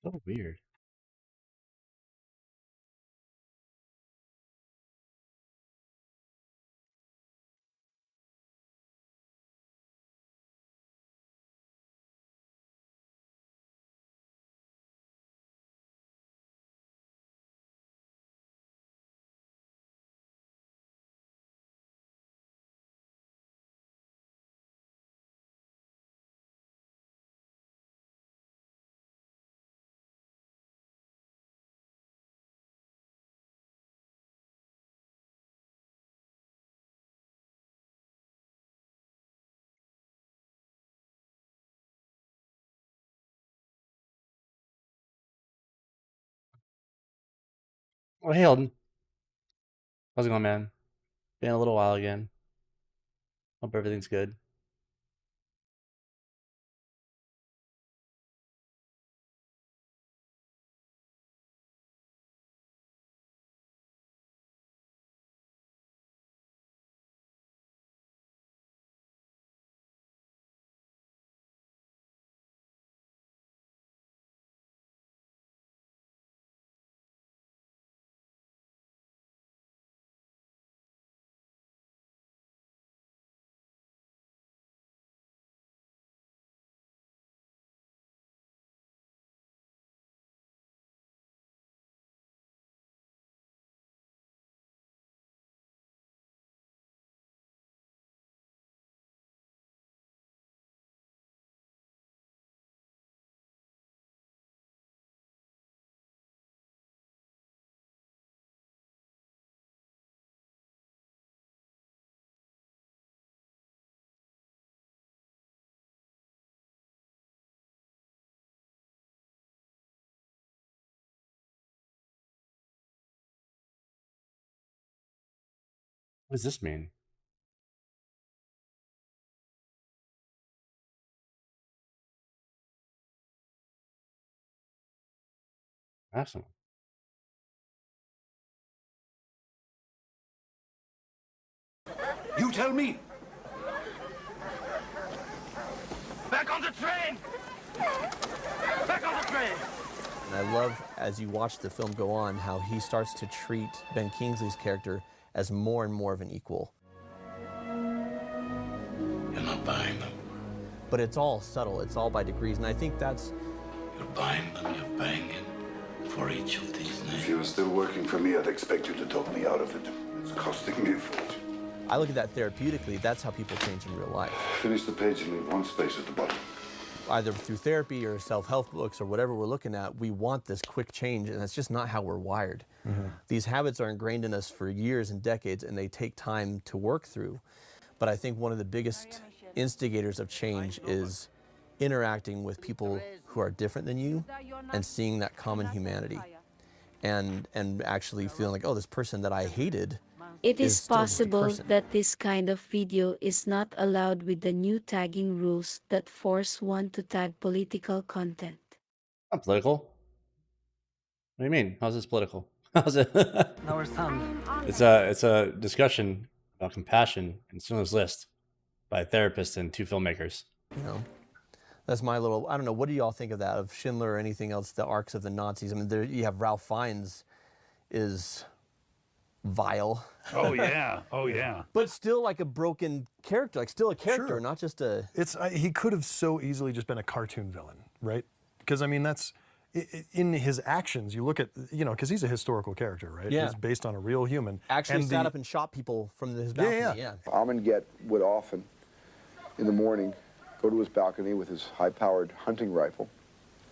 So weird. Well, hey, Alden. How's it going, man? Been a little while again. Hope everything's good. What does this mean? Awesome. You tell me. Back on the train! Back on the train! And I love, as you watch the film go on, how he starts to treat Ben Kingsley's character as more and more of an equal. You're not buying them. But it's all subtle, it's all by degrees, and I think that's... You're buying them, you're paying it for each of these If names. you were still working for me, I'd expect you to talk me out of it. It's costing me a fortune. I look at that therapeutically, that's how people change in real life. Finish the page and leave one space at the bottom. Either through therapy or self-help books or whatever we're looking at, we want this quick change, and that's just not how we're wired. These habits are ingrained in us for years and decades, and they take time to work through. But I think one of the biggest instigators of change is interacting with people who are different than you and seeing that common humanity. And actually feeling like, oh, this person that I hated It is is still just a possible person. that this kind of video is not allowed with the new tagging rules that force one to tag political content. Not political. What do you mean? How's this political? How's it? Our son. It's a discussion about compassion in Schindler's List by a therapist and two filmmakers. You know, that's my little, I don't know, what do you all think of that, of Schindler or anything else, the arcs of the Nazis? I mean, there you have Ralph Fiennes is vile. Oh yeah, oh yeah. But still like a broken character, like still a character, Sure. not just a... He could have so easily just been a cartoon villain, right? Because I mean, that's in his actions. You look at, you know, because he's a historical character, right? Yeah. He's based on a real human. Actually And sat up and shot people from his balcony, yeah. Amengett would often, in the morning, go to his balcony with his high-powered hunting rifle,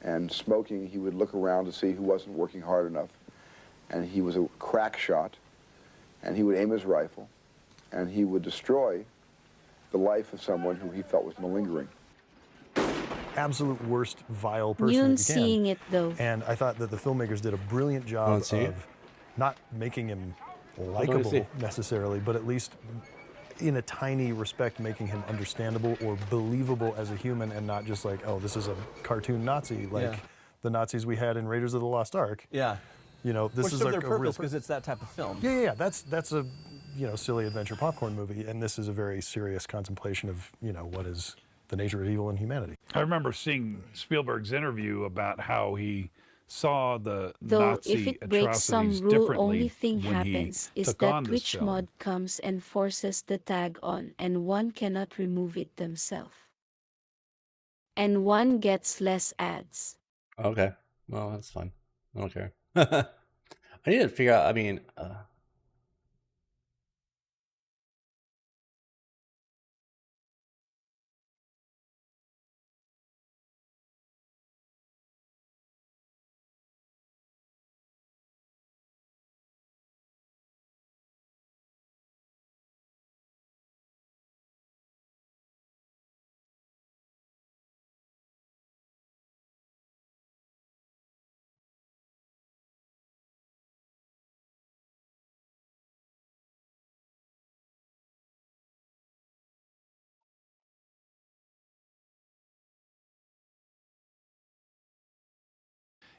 and smoking, he would look around to see who wasn't working hard enough. And he was a crack shot, and he would aim his rifle, and he would destroy the life of someone who he felt was malingering. Absolute worst, vile person Yoon that you can. seeing it though. And I thought that the filmmakers did a brilliant job Wanna see it? of not making him do I likable see? necessarily, but at least in a tiny respect making him understandable or believable as a human, and not just like, oh, this is a cartoon Nazi like Yeah. the Nazis we had in Raiders of the Lost Ark. Yeah. You know, this Which is served a their real purpose person. because it's that type of film. Yeah. That's a, you know, silly adventure popcorn movie, and this is a very serious contemplation of, you know, what is the nature of evil in humanity. I remember seeing Spielberg's interview about how he saw the Though if Nazi it breaks some atrocities rule, differently only thing when he happens is took that on this Twitch film. mod comes and forces the tag on, and one cannot remove it themselves. And one gets less ads. Okay. Well, that's fine. I don't care. I need to figure out. I mean,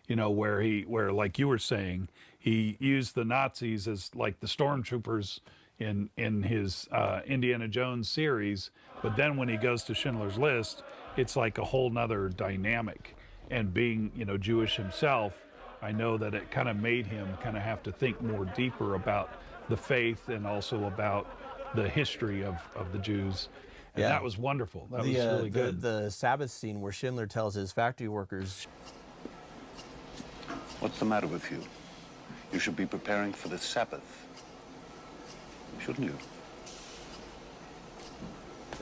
You know, where like you were saying, he used the Nazis as like the stormtroopers in his Indiana Jones series, but then when he goes to Schindler's List, it's like a whole nother dynamic. And being, you know, Jewish himself, I know that it kind of made him kind of have to think more deeper about the faith and also about the history of the Jews. And that was wonderful. That was really good. The Sabbath scene where Schindler tells his factory workers, What's the matter with you? You should be preparing for the Sabbath. Shouldn't you?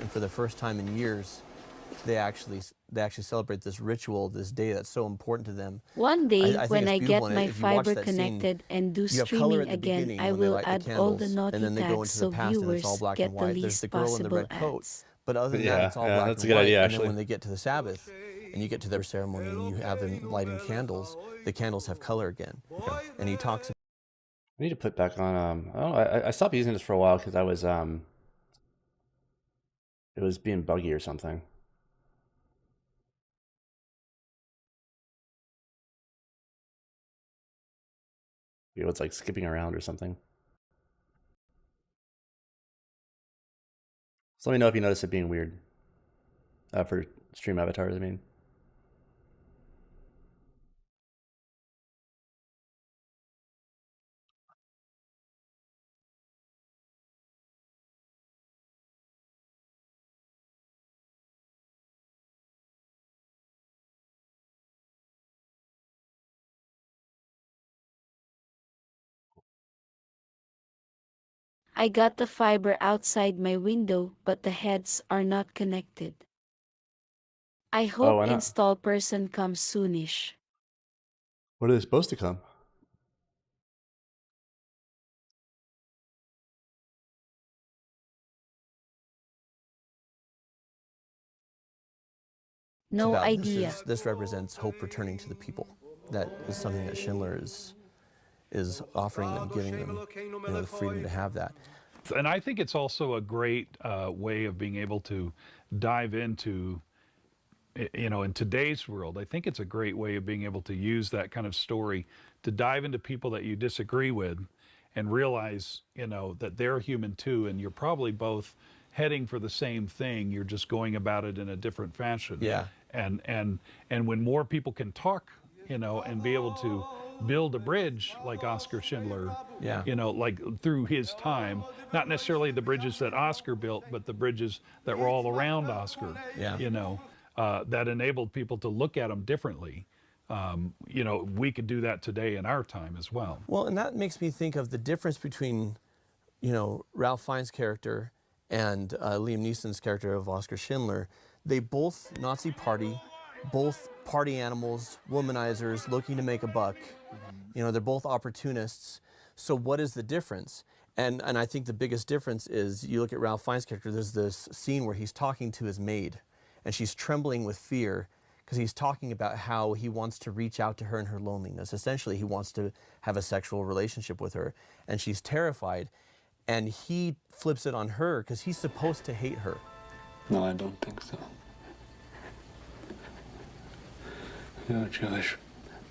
and for the first time in years, they actually celebrate this ritual, this day that's so important to them. One day, I think when it's I get beautiful, and my if you watch fiber that scene, connected and do you have color streaming at the again, beginning I when they will light the add all the candles, naughty and then they go tags into so the past and viewers it's all black get and the white. There's least the girl in the possible red coat, ads. but other than Yeah, that, it's all yeah, black that's a and good white. idea, And then actually. when they get to the Sabbath, and you get to their ceremony, and you have them lighting candles, the candles have color again. And he talks. I need to put back on. I stopped using this for a while because I was it was being buggy or something. It was like skipping around or something. So let me know if you notice it being weird. For stream avatars, I mean. I got the fiber outside my window, but the heads are not connected. I Oh, hope why not? install person comes soonish. When are they supposed to come? It's No about idea. This represents hope returning to the people. That is something that Schindler is offering them, giving them, the freedom to have that. And I think it's also a great way of being able to dive into, in today's world. I think it's a great way of being able to use that kind of story to dive into people that you disagree with and realize, that they're human too, and you're probably both heading for the same thing. You're just going about it in a different fashion. Yeah. And when more people can talk, and be able to build a bridge like Oskar Schindler, Yeah. like through his time, not necessarily the bridges that Oskar built, but the bridges that were all around Oskar, Yeah. that enabled people to look at them differently. We could do that today in our time as well. Well, and that makes me think of the difference between, Ralph Fiennes' character and Liam Neeson's character of Oskar Schindler. They both Nazi party, both party animals, womanizers, looking to make a buck. They're both opportunists. So what is the difference? And I think the biggest difference is, you look at Ralph Fiennes' character, there's this scene where he's talking to his maid, and she's trembling with fear because he's talking about how he wants to reach out to her in her loneliness. Essentially, he wants to have a sexual relationship with her, and she's terrified. And he flips it on her because he's supposed to hate her. No, I don't think so. You're a Jewish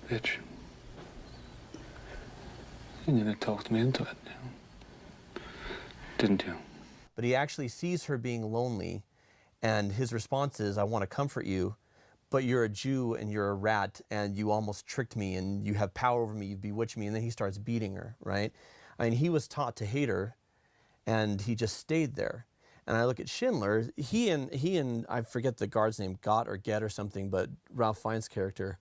bitch. You never talked me into it, didn't you? But he actually sees her being lonely, and his response is, I want to comfort you, but you're a Jew and you're a rat and you almost tricked me and you have power over me, you've bewitched me, and then he starts beating her, right? I mean, he was taught to hate her and he just stayed there. And I look at Schindler, he and I forget the guard's name, Gott or Get or something, but Ralph Fiennes' character,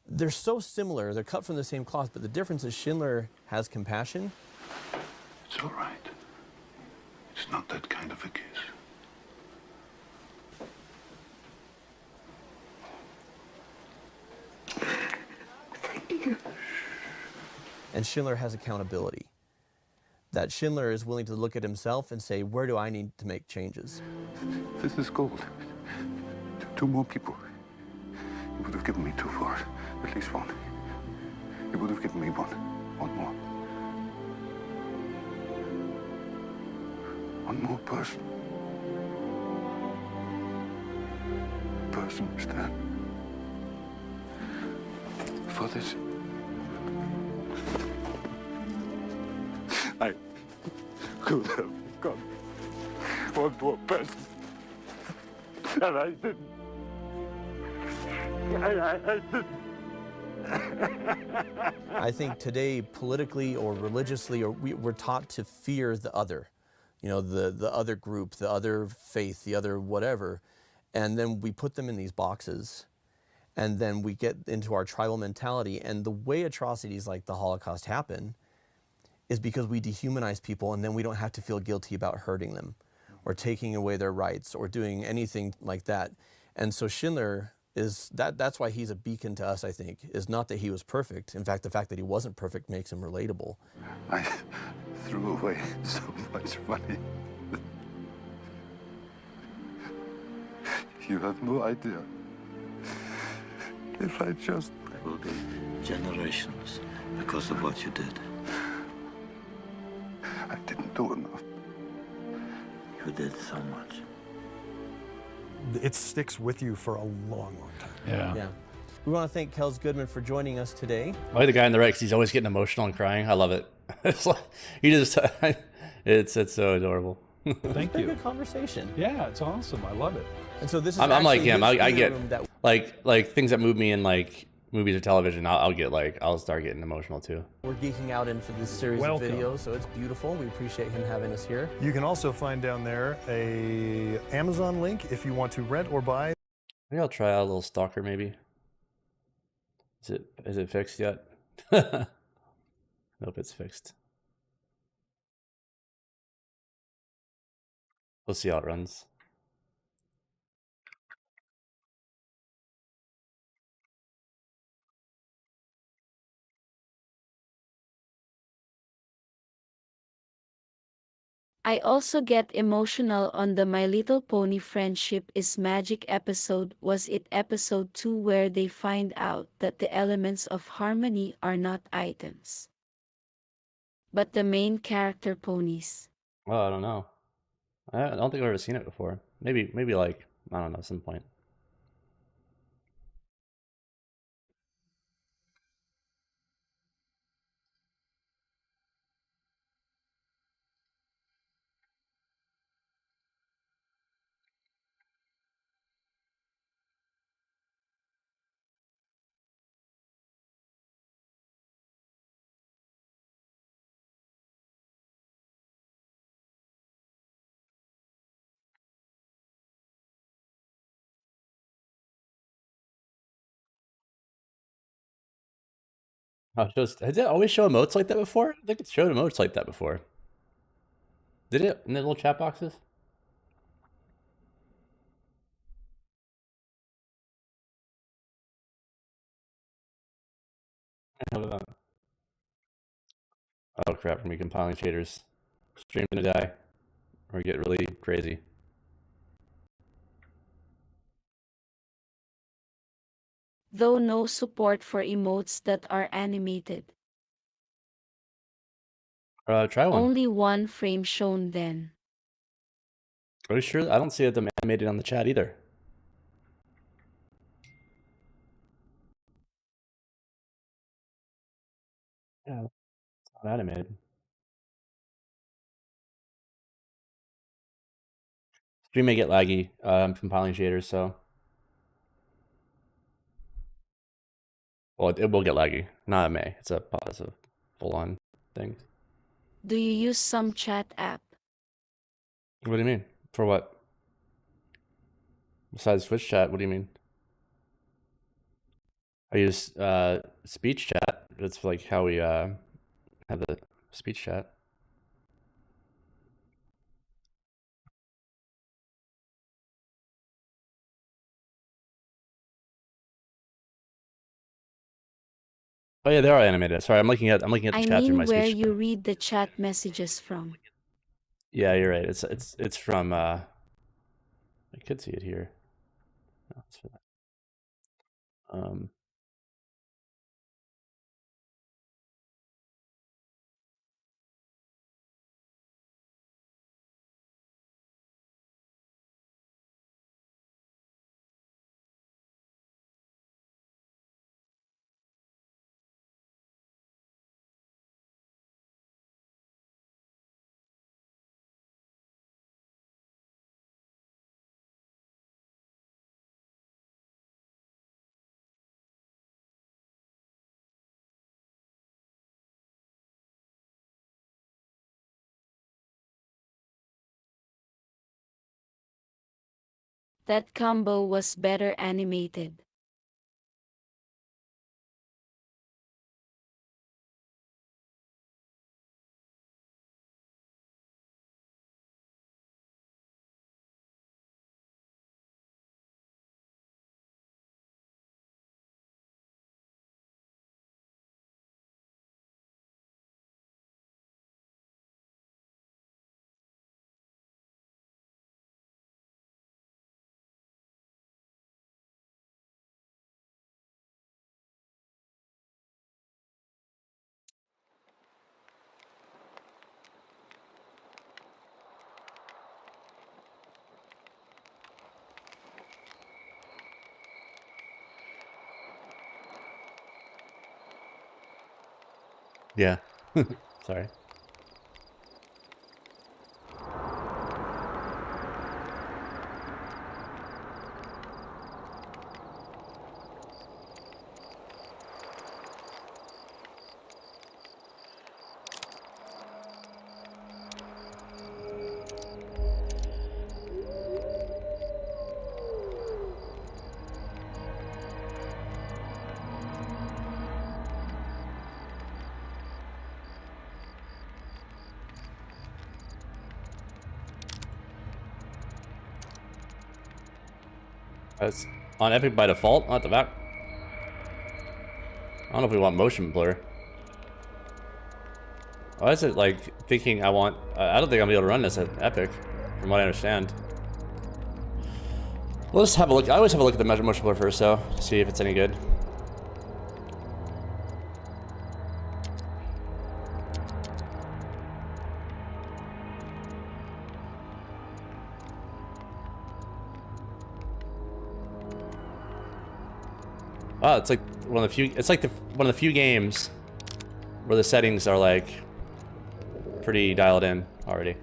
they're so similar, they're cut from the same cloth, but the difference is Schindler has compassion. It's all right. It's not that kind of a kiss. And Schindler has accountability. That Schindler is willing to look at himself and say, where do I need to make changes? This is gold. Two more people. You would have given me two for it. At least one. You would have given me one. One more. One more person. Person stand. For this. I could have gone one more person. And I didn't. I didn't. I think today, politically or religiously, we're taught to fear the other, you know, the other group, the other faith, the other whatever, and then we put them in these boxes, and then we get into our tribal mentality. And the way atrocities like the Holocaust happen is because we dehumanize people, and then we don't have to feel guilty about hurting them or taking away their rights or doing anything like that. And so Schindler is, that's why he's a beacon to us, I think, is not that he was perfect. In fact, the fact that he wasn't perfect makes him relatable. I threw away so much money. You have no idea. If I just... There will be generations because of what you did. I didn't do enough. You did so much. It sticks with you for a long, long time. Yeah. We want to thank Kels Goodman for joining us today. I like the guy in the right 'cause he's always getting emotional and crying. I love it. It's like he just it's so adorable. Thank It's you. a good conversation. Yeah, it's awesome. I love it. And so this is I'm like actually him. his I theater get room that like things that move me in like movies or television. I'll start getting emotional too. we're geeking out in for this series Welcome. of videos, so it's beautiful. We appreciate him having us here. You can also find down there a Amazon link if you want to rent or buy. Maybe I'll try out a little Stalker. Maybe. Is it fixed yet? Nope, it's fixed. We'll see how it runs. I also get emotional on the My Little Pony Friendship is Magic episode. Was it episode 2 where they find out that the elements of harmony are not items, but the main character ponies? Well, I don't know. I don't think I've ever seen it before. Maybe like I don't know, some point. Has it always show emotes like that before? I think it's showed emotes like that before. Did it in the little chat boxes? Oh crap, for me compiling shaders. Stream gonna die. Or get really crazy. Though no support for emotes that are animated. Try one. Only one frame shown then. Are you sure? I don't see them animated on the chat either. Yeah, it's not animated. Stream may get laggy. I'm compiling shaders, so Well, it will get laggy. Not a May. It's a positive, full-on thing. Do you use some chat app? What do you mean? For what? Besides Twitch chat, what do you mean? I use speech chat. That's like how we have the speech chat. Oh yeah, they are animated. Sorry, I'm looking at the I chat through my mean where speech. you read the chat messages from. Yeah, you're right. It's from I could see it here. No, it's for that. That combo was better animated. Yeah. Sorry. That's on Epic by default, not the back. I don't know if we want motion blur. Why is it like thinking I want? I don't think I'll be able to run this at Epic, from what I understand. Let's have a look. I always have a look at the motion blur first, though, to see if it's any good. Oh, it's like one of the few. It's like one of the few games where the settings are like pretty dialed in already.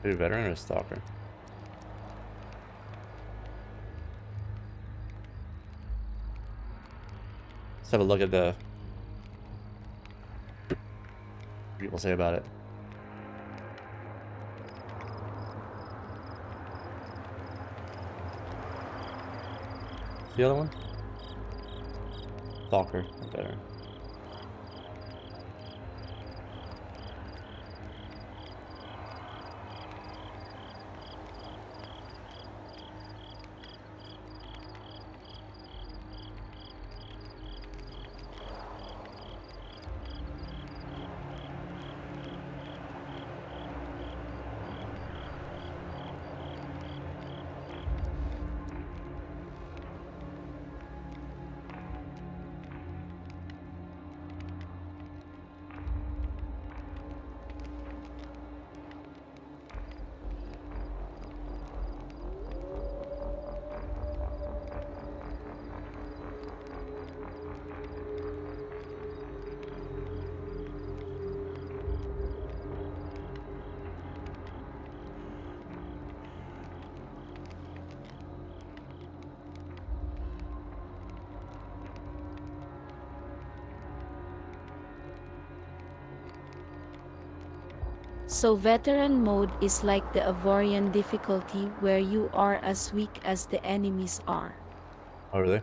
Maybe veteran or a stalker? Let's have a look at the people say about it. The other one? Stalker, better. So veteran mode is like the Avorian difficulty where you are as weak as the enemies are. Oh, really?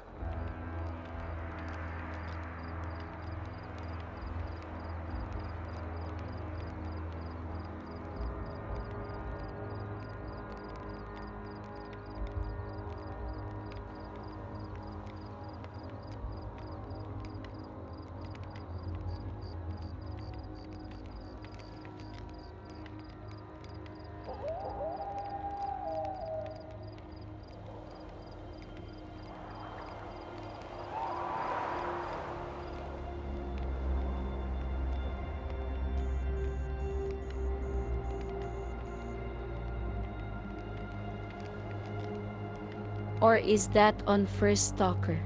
Or is that on First Stalker?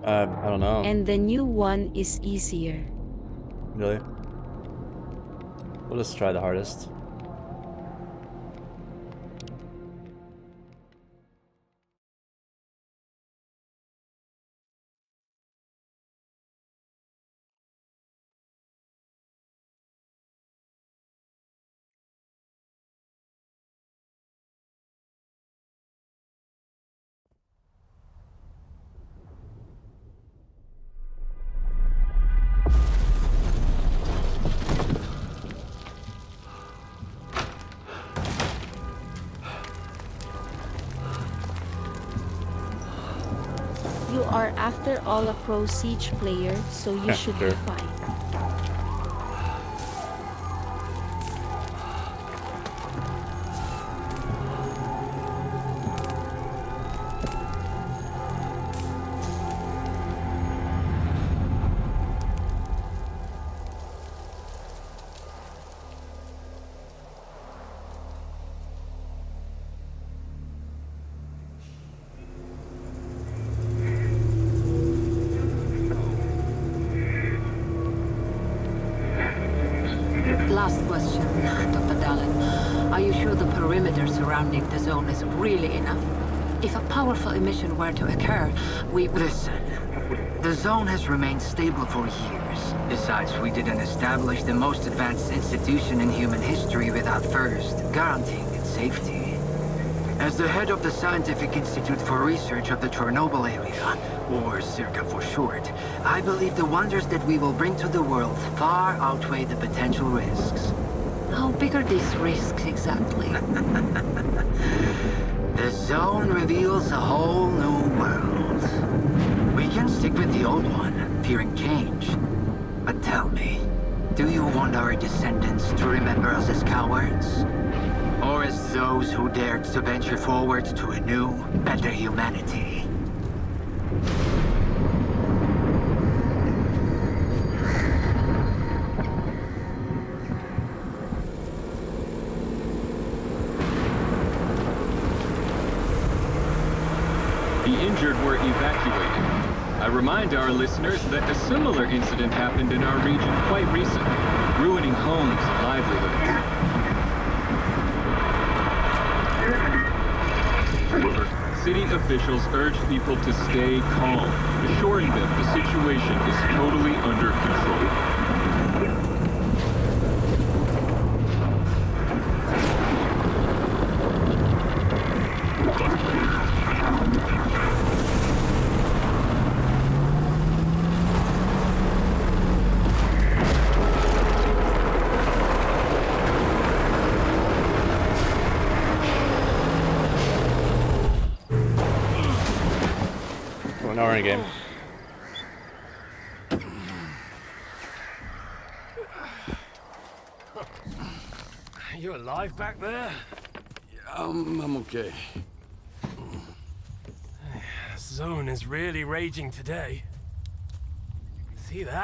I don't know. And the new one is easier. Really? We'll just try the hardest. You are after all a pro Siege player, so you should be Sure. fine. Last question, Dr. Dallin. Are you sure the perimeter surrounding the zone is really enough? If a powerful emission were to occur, we... Listen, the zone has remained stable for years. Besides, we didn't establish the most advanced institution in human history without first guaranteeing its safety. As the head of the Scientific Institute for Research of the Chernobyl area, or CIRCA for short, I believe the wonders that we will bring to the world far outweigh the potential risks. How big are these risks exactly? The zone reveals a whole new world. We can stick with the old one, fearing change. But tell me, do you want our descendants to remember us as cowards? Or as those who dared to venture forward to a new, better humanity? The injured were evacuated. I remind our listeners that a similar incident happened in our region quite recently, ruining homes and livelihoods. City officials urge people to stay calm, assuring them the situation is totally under control. Well, now we're in a game. You alive back there? I'm okay. Zone is really raging today. See that?